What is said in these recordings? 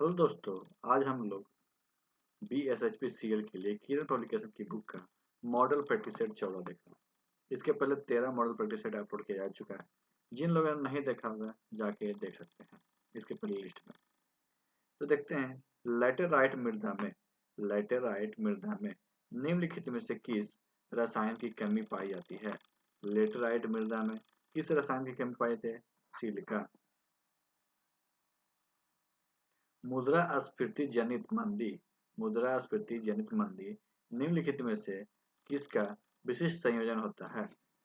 Hello दोस्तों। आज हम लोग BSHPCL के लिए किरण पब्लिकेशन की बुक का मॉडल प्रैक्टिस सेट 14 देखा। इसके पहले 13 मॉडल प्रैक्टिस सेट अपलोड किया जा चुका है। जिन लोगों ने नहीं देखा होगा जाके देख सकते हैं इसके प्ले लिस्ट में। तो देखते हैं लेटेराइट मृदा में निम्नलिखित में से किस रसायन की कमी पाई जाती है। लेटेराइट मृदा में किस रसायन की कमी पाई जाती है? सिलिका। मुद्रास्फीति जनित मंदी निम्नलिखित में से किसका विशिष्ट संयोजन होता है?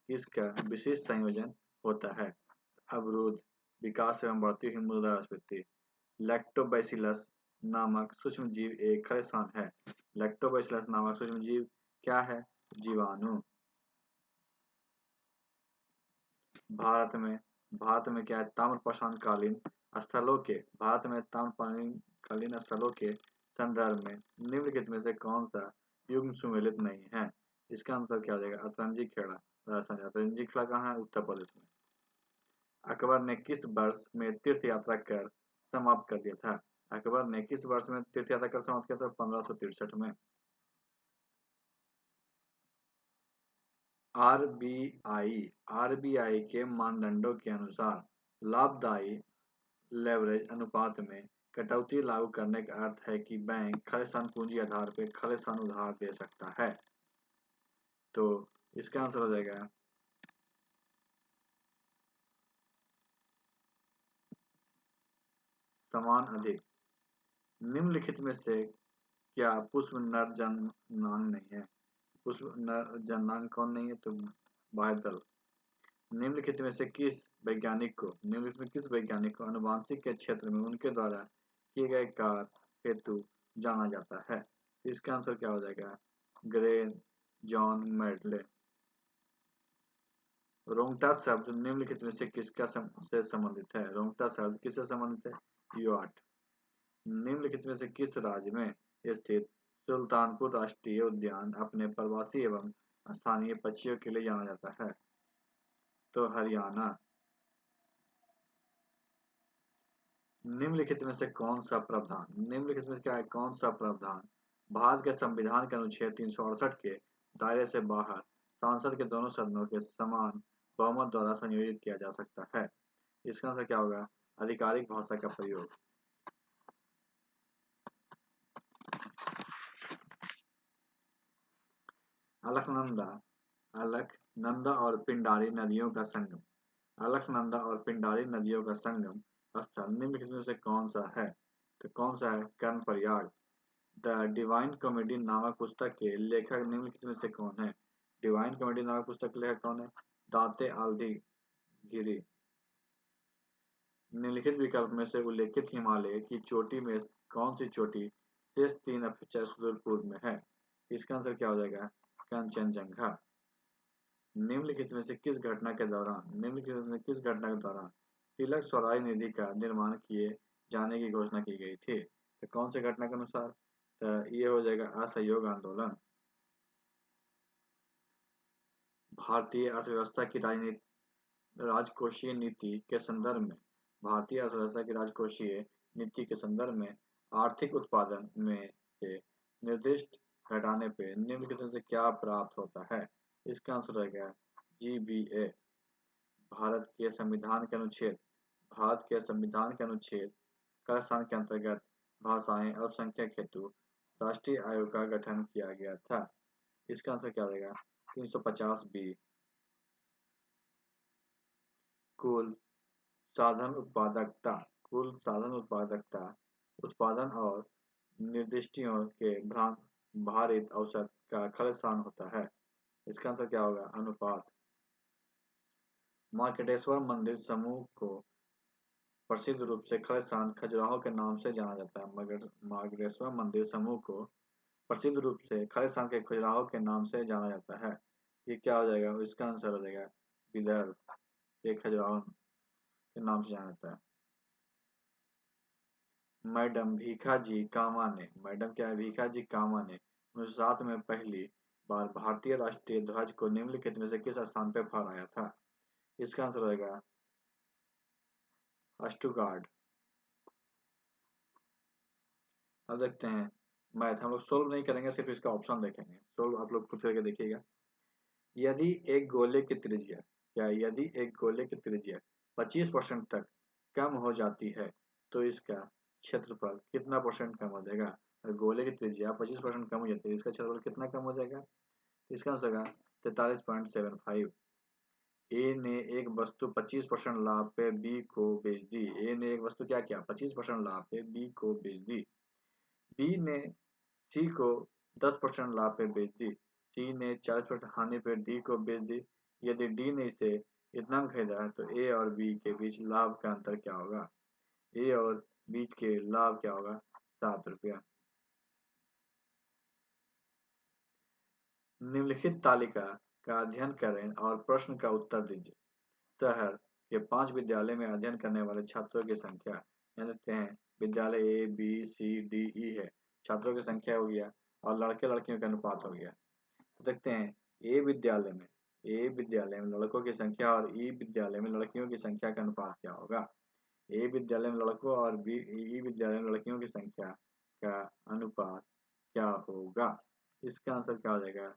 किसका विशिष्ट संयोजन होता है? अवरोध, विकास एवं बढ़ती हुई मुद्रास्फीति। लैक्टोबैसिलस नामक सूक्ष्म जीव एक खलिस्तान है। लैक्टोबैसिलस नामक सूक्ष्म जीव क्या है? जीवाणु। भारत में भारत में क्या है? ताम्रपाषाणकालीन स्थलों के संदर्भ में निम्नलिखित में से कौन सा युग्म सुमेलित नहीं है? इसका आंसर क्या हो जाएगा? अतरंजी खेड़ा। राजस्थान। अतरंजी खेड़ा कहाँ है? उत्तर प्रदेश में। अकबर ने किस वर्ष में तीर्थ यात्रा कर समाप्त कर दिया था? अकबर ने किस वर्ष में तीर्थ यात्रा कर समाप्त किया था? 1563 में। आरबीआई के मानदंडों के अनुसार लाभदायी लेवरेज अनुपात में कटौती लागू करने का अर्थ है कि बैंक खालिस्तान पूंजी आधार पर खालिस्तान उधार दे सकता है। तो इसका आंसर हो जाएगा समान अधिक। निम्नलिखित में से क्या पुष्प नर जननांग नहीं है? पुष्प नर जननांग कौन नहीं है? तो बाह्यदल। निम्नलिखित में किस वैज्ञानिक को आनुवंशिक के क्षेत्र में उनके द्वारा किए गए कार्य हेतु जाना जाता है? इसका आंसर क्या हो जाएगा? Grey John medley. रोंगटा शब्द निम्नलिखित में से किसका से संबंधित है? रोंगटा शब्द किससे संबंधित है? योट। निम्नलिखित में से किस राज्य में स्थित सुल्तानपुर राष्ट्रीय उद्यान अपने प्रवासी एवं स्थानीय पक्षियों के लिए जाना जाता है? तो हरियाणा। निम्नलिखित में से क्या है? कौन सा प्रावधान भारत के संविधान के अनुच्छेद 368 के दायरे से बाहर संसद के दोनों सदनों के समान बहुमत द्वारा संयोजित किया जा सकता है? इसका आंसर क्या होगा? आधिकारिक भाषा का प्रयोग। अलकनंदा और पिंडारी नदियों का संगम स्थल निम्नलिखित में से कौन सा है? तो कौन सा है? कर्णप्रयाग। द डिवाइन कॉमेडी नामक पुस्तक के लेखक निम्नलिखित में से कौन है? डिवाइन कॉमेडी नामक पुस्तक के लेखक कौन है? दाते आल्दी गिरी। निम्नलिखित विकल्प में से उल्लेखित हिमालय की चोटी में कौन सी चोटी शेष 3 अपेक्षा सुदूर पूर्व में है? इसका आंसर क्या हो जाएगा? कंचनजंगा। निम्नलिखित में से किस घटना के दौरान तिलक स्वराज निधि का निर्माण किए जाने की घोषणा की गई थी? तो कौन से घटना के अनुसार? तो ये हो जाएगा असहयोग आंदोलन। भारतीय अर्थव्यवस्था की राजकोषीय नीति के संदर्भ में आर्थिक उत्पादन में से निर्दिष्ट घटाने पे निम्नलिखित में से क्या प्राप्त होता है? इसका आंसर रहेगा GBA। भारत के संविधान के अनुच्छेद का स्थान के अंतर्गत भाषाएं अल्पसंख्यक हेतु राष्ट्रीय आयोग का गठन किया गया था। इसका आंसर क्या रहेगा? 350B। कुल साधन उत्पादकता उत्पादन और निर्दिष्टियों के भारित औसत का खलिस्तान होता है। इसका आंसर क्या होगा? अनुपात। मार्कंडेश्वर मंदिर समूह को प्रसिद्ध रूप से खलिस्तान खजुराहो के नाम से जाना जाता है। मार्कंडेश्वर मंदिर समूह को प्रसिद्ध रूप से खलिस्तान के खजुराहो के नाम से जाना जाता है। ये क्या हो जाएगा? इसका आंसर हो जाएगा विदर्भ। ये खजुराहो के नाम से जाना जाता है। मैडम क्या है? भीखा जी कामा ने 1907 में पहली बार भारतीय राष्ट्रीय ध्वज को निम्नलिखित में से किस स्थान पर फहराया था? इसका आंसर होगा स्टुगार्ड। अब देखते हैं मैथ। हम लोग सोल्व नहीं करेंगे, सिर्फ इसका ऑप्शन देखेंगे। सोल्व आप लोग खुद करके देखिएगा। यदि एक गोले की त्रिज्या यदि एक गोले की त्रिज्या 25% तक कम हो जाती है तो इसका क्षेत्रफल कितना परसेंट कम हो जाएगा? अगर गोले की त्रिज्या 25% कम हो जाती है, इसका क्षेत्रफल कितना कम हो जाएगा? इसका आंसर होगा 43.75। ए ने एक वस्तु 25% लाभ पे बी को बेच दी। ए ने एक वस्तु क्या किया? 25% लाभ पे बी को बेच दी। बी ने सी को 10% लाभ पे बेच दी। सी ने 40% हानि पे डी को बेच दी। यदि डी ने इसे इतना में खरीदा है तो ए और बी के बीच लाभ का अंतर क्या होगा? ए और बीच के लाभ क्या होगा? 7 रुपया। निम्नलिखित तालिका का अध्ययन करें और प्रश्न का उत्तर दीजिए। शहर के 5 विद्यालय में अध्ययन करने वाले छात्रों की संख्या। यहाँ देखते हैं विद्यालय A B C D E है, छात्रों की संख्या हो गया और लड़के लड़कियों का अनुपात हो गया। तो देखते हैं ए विद्यालय में लड़कों की संख्या और ई विद्यालय में लड़कियों की संख्या का अनुपात क्या होगा? ए विद्यालय में लड़कों और ई विद्यालय में लड़कियों की संख्या का अनुपात क्या होगा? इसका आंसर क्या हो जाएगा?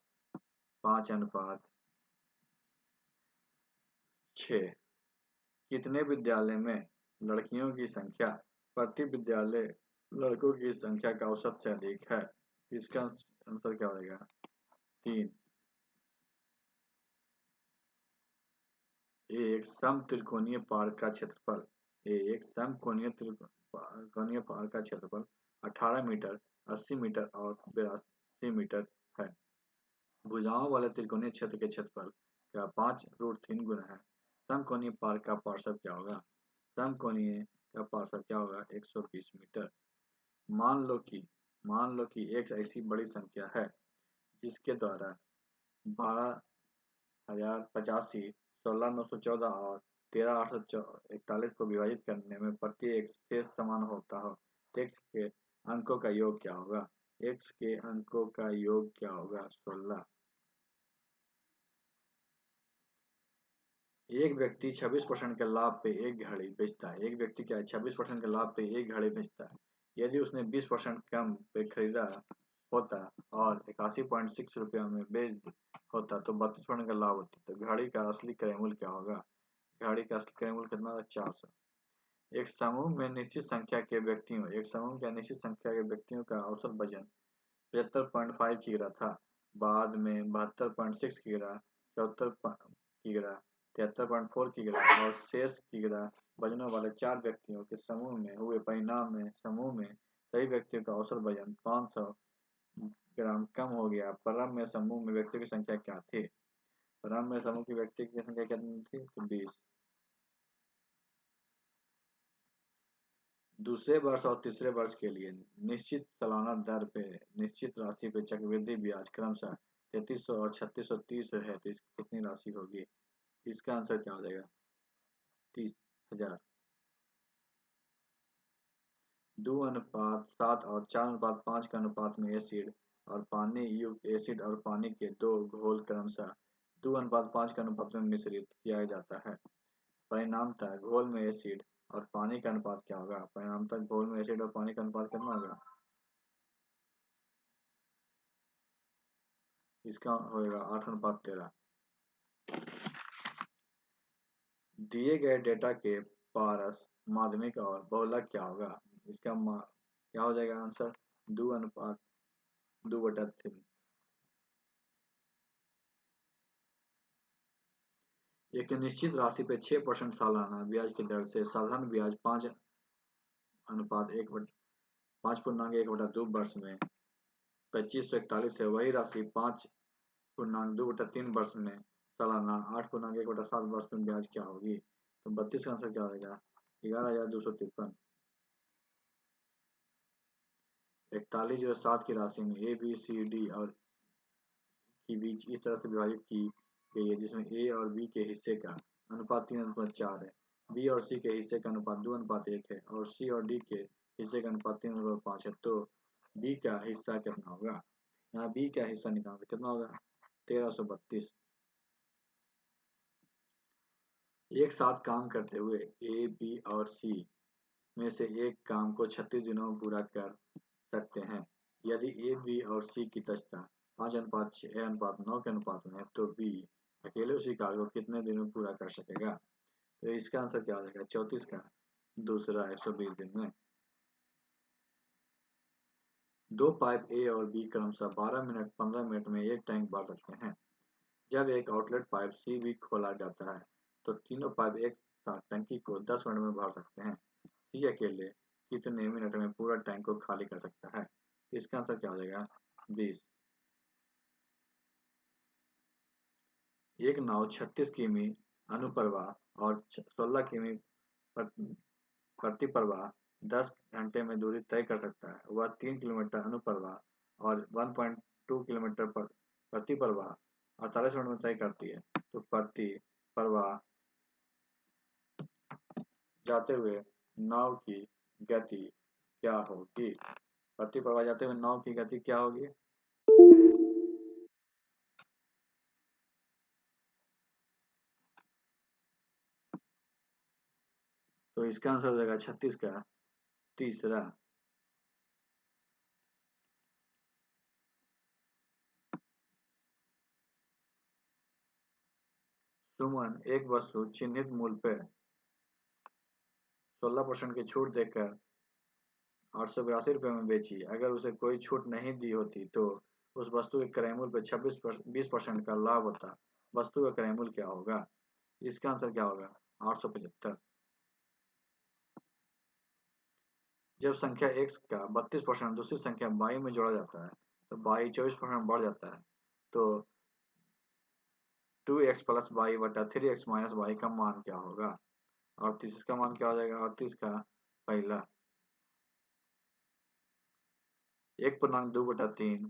5:6। कितने विद्यालय में लड़कियों की संख्या प्रति विद्यालय लड़कों की संख्या का औसत से अधिक है? इसका आंसर क्या हो जाएगा? 3। एक समत्रिकोणीय पार्क का क्षेत्रफल। एक समकोणीय पार्क का क्षेत्रफल 18 मीटर, 80 मीटर और 82 मीटर है। भुजाओं वाले त्रिकोणीय क्षेत्र के क्षेत्रफल का 5√3 गुना है। समकोणीय पार्क का पार्श्व क्या होगा? समकोणीय का पार्श्व क्या होगा? 120 मीटर। मान लो कि एक ऐसी बड़ी संख्या है जिसके द्वारा 12,085, 16,914 और 13,841 को विभाजित करने में प्रत्येक शेष समान होता हो तो x के अंकों का योग क्या होगा? x के अंकों का योग क्या होगा? 16। एक व्यक्ति 26% के लाभ पे एक घड़ी बेचता है। एक व्यक्ति क्या है? 26% के लाभ पे एक घड़ी बेचता है। यदि उसने 20% कम पे खरीदा होता और 81.6 रुपया में बेच होता तो 32% का लाभ होता। तो घड़ी का असली क्रय मूल्य क्या होगा? घड़ी का असली क्रय मूल्य कितना होगा? 400। एक समूह में निश्चित संख्या के व्यक्तियों का औसत वजन 75.5 किग्रा था। बाद में 72.6 किग्रा, 74 किग्रा, 73.4 किग्रा और शेष किग्रा वजनों वाले 4 व्यक्तियों के समूह में हुए परिणाम में समूह में सभी व्यक्तियों का औसत वजन 500 ग्राम कम हो गया। प्रारंभ में समूह में व्यक्तियों की संख्या क्या थी? प्रारंभ में समूह की व्यक्ति की संख्या कितनी थी? तो 20। दूसरे वर्ष और तीसरे वर्ष के लिए निश्चित सालाना दर पे निश्चित राशि पे चक्रवृद्धि ब्याज क्रमशः 3300 और 3630 है तो इसकी कितनी राशि होगी? इसका आंसर क्या हो जाएगा? 30,000। 2:7 और 4:5 के अनुपात में एसिड और पानी युक्त एसिड और पानी के दो घोल क्रमशः 2:5 के अनुपात में मिश्रित किया जाता है। परिणामतः घोल में एसिड और पानी का अनुपात क्या होगा? परिणामतः घोल में एसिड और पानी का अनुपात कितना होगा? इसका होगा 8:13। दिए गए डेटा के पारस माध्यमिक और बहुलक क्या होगा? इसका क्या हो जाएगा आंसर? 2:2/3। एक निश्चित राशि पे 6% सालाना ब्याज की दर से साधारण ब्याज 5.1/2 वर्ष में 2541 है। वही राशि 5.2/3 वर्ष में सालाना 8.1/7 वर्ष में ब्याज क्या होगी? तो 32 का आंसर क्या होगा? 11,253। 4107 की राशि में ए बी सी डी और के बीच इस तरह से विभाजित की गई है जिसमें ए और बी के हिस्से का अनुपात 3:4 है, बी और सी के हिस्से का अनुपात 2:1 है और सी और डी के हिस्से का अनुपात 3:5 है। तो बी का हिस्सा कितना होगा? यहाँ बी का हिस्सा निकालना कितना होगा? 1332। एक साथ काम करते हुए ए बी और सी में से एक काम को 36 दिनों में पूरा कर सकते हैं। यदि ए, बी और सी की दक्षता 5:6:9 के अनुपात में है तो बी अकेले उसी कार्य को कितने दिनों में पूरा कर सकेगा? तो इसका आंसर क्या हो जाएगा? 34 का दूसरा 120 दिन में। दो पाइप ए और बी क्रमशः 12 मिनट 15 मिनट में एक टैंक भर सकते हैं। जब एक आउटलेट पाइप सी भी खोला जाता है तो तीनों पाइप एक साथ टंकी को 10 मिनट में भर सकते हैं। सी अकेले कितने मिनट में पूरा टैंक को खाली कर सकता है? इसका आंसर क्या हो जाएगा? 20। एक नाव 36 किमी अनुप्रवाह और 16 किमी प्रति प्रवाह 10 घंटे में दूरी तय कर सकता है। वह 3 किलोमीटर अनुप्रवाह और 1.2 किलोमीटर प्रति प्रवाह 48 मिनट में तय करती है। तो प्रति प्रवाह जाते हुए नाव की गति क्या होगी? प्रति प्रवाह जाते हुए नाव की गति क्या होगी? तो इसका आंसर हो जाएगा 36 का तीसरा। सुमन एक वस्तु चिन्हित मूल्य पर 16% की छूट देकर 882 रुपये में बेची। अगर उसे कोई छूट नहीं दी होती तो उस वस्तु के क्रय मूल्य पर 20% का लाभ होता। वस्तु का क्रय मूल्य क्या होगा? इसका आंसर क्या होगा? 875। जब संख्या x का 32% दूसरी संख्या y में जोड़ा जाता है तो y 24% बढ़ जाता है। तो 2x प्लस वाई बटा 3x माइनस वाई का मान क्या होगा? 38 का मान क्या हो जाएगा? 38 का पहला 1.2/3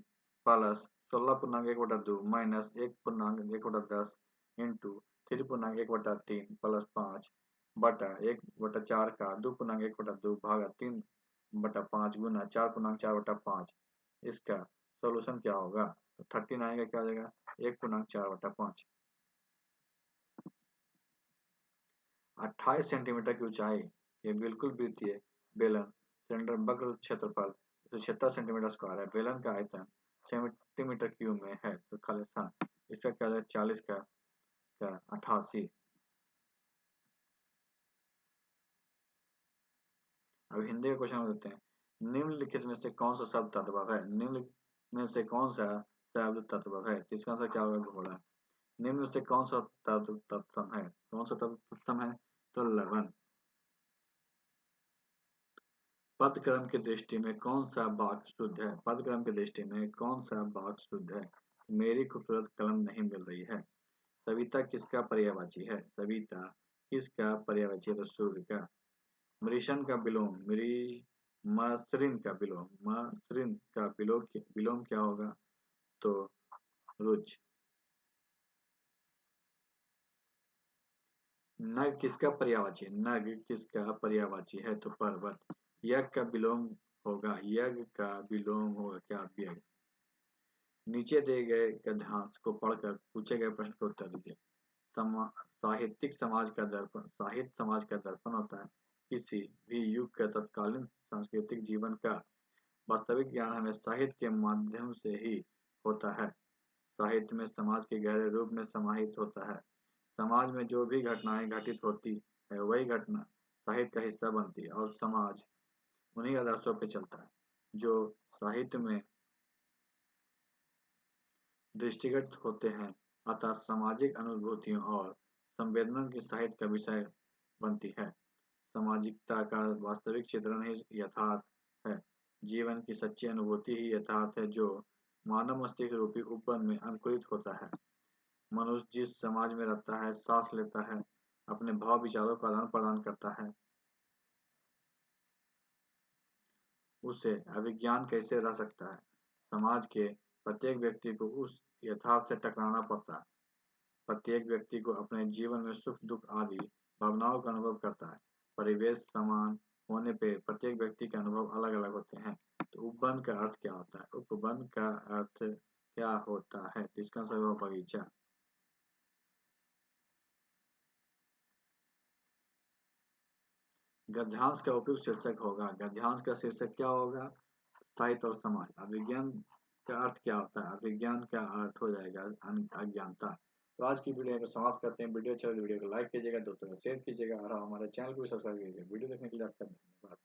प्लस 16.1/2 माइनस 1.1/10 इंटू 3.1/3 प्लस 5 बटा 1/4 का 2.1/2 भागा 3/5 गुना 4.4/5। इसका सोल्यूशन क्या होगा? तो 39 का क्या हो जाएगा? 1.4/5। 28 सेंटीमीटर की ऊंचाई ये बिल्कुल वृत्तीय बेलन सिलेंडर वक्र क्षेत्रफल 176 सेंटीमीटर स्क्वायर है। बेलन का आयतन सेंटीमीटर क्यूब में है। तो खाली स्थान इसका क्या है? 40 का 88। अब हिंदी का क्वेश्चन देते हैं। निम्नलिखित में से कौन सा शब्द तद्भव है? निम्न में से कौन सा शब्द तद्भव है? तो इसका आंसर क्या होगा? घोड़ा। निम्न में से कौन सा तत्व तत्सम है? कौन सा तत्व तत्सम है? तो लवण। पदक्रम की दृष्टि में कौन सा वाक्य शुद्ध है? पदक्रम की दृष्टि में कौन सा वाक्य शुद्ध है? मेरी खूबसूरत कलम नहीं मिल रही है। सविता किसका पर्यायवाची है? सविता किसका पर्यायवाची है? तो सूर्य का। मृषण का विलोम मसृण का विलोम विलोम क्या होगा? तो रुच। नग किसका पर्यायवाची है? नग किसका पर्यायवाची है? तो पर्वत। यज्ञ का विलोम होगा क्या? व्यय। नीचे दिए गए गद्यांश को पढ़कर पूछे गए प्रश्न का उत्तर दीजिए। साहित्य समाज का दर्पण होता है। किसी भी युग का तत्कालीन सांस्कृतिक जीवन का वास्तविक ज्ञान हमें साहित्य के माध्यम से ही होता है। साहित्य में समाज के गहरे रूप में समाहित होता है। समाज में जो भी घटनाएं घटित होती है वही घटना साहित्य का हिस्सा बनती है और समाज उन्हीं आदर्शों पे चलता है जो साहित्य में दृष्टिगत होते हैं। अतः सामाजिक अनुभूतियों और संवेदना की साहित्य का विषय बनती है। सामाजिकता का वास्तविक चित्रण ही यथार्थ है। जीवन की सच्ची अनुभूति ही यथार्थ है जो मानव मस्तिष्क रूपी उपवन में अंकुरित होता है। मनुष्य जिस समाज में रहता है, सांस लेता है, अपने भाव विचारों का आदान प्रदान करता है, उसे अभिज्ञान कैसे रह सकता है? समाज के प्रत्येक व्यक्ति को उस यथार्थ से टकराना पड़ता है। प्रत्येक व्यक्ति को अपने जीवन में सुख दुख आदि भावनाओं का अनुभव करता है। परिवेश समान होने पे प्रत्येक व्यक्ति के अनुभव अलग अलग होते हैं। तो उपवन का अर्थ क्या होता है? उपवन का अर्थ क्या होता है? इसका सही होगा बगीचा। गद्यांश का उपयुक्त शीर्षक होगा। गद्यांश का शीर्षक क्या होगा? साहित्य और समाज। अभिज्ञान का अर्थ क्या होता है? अभिज्ञान का अर्थ हो जाएगा अज्ञानता। तो आज की वीडियो को समाप्त करते हैं। वीडियो अच्छा लगे वीडियो को लाइक कीजिएगा, दोस्तों को शेयर कीजिएगा और हमारे चैनल को भी सब्सक्राइब कीजिएगा। वीडियो देखने के लिए आपका धन्यवाद।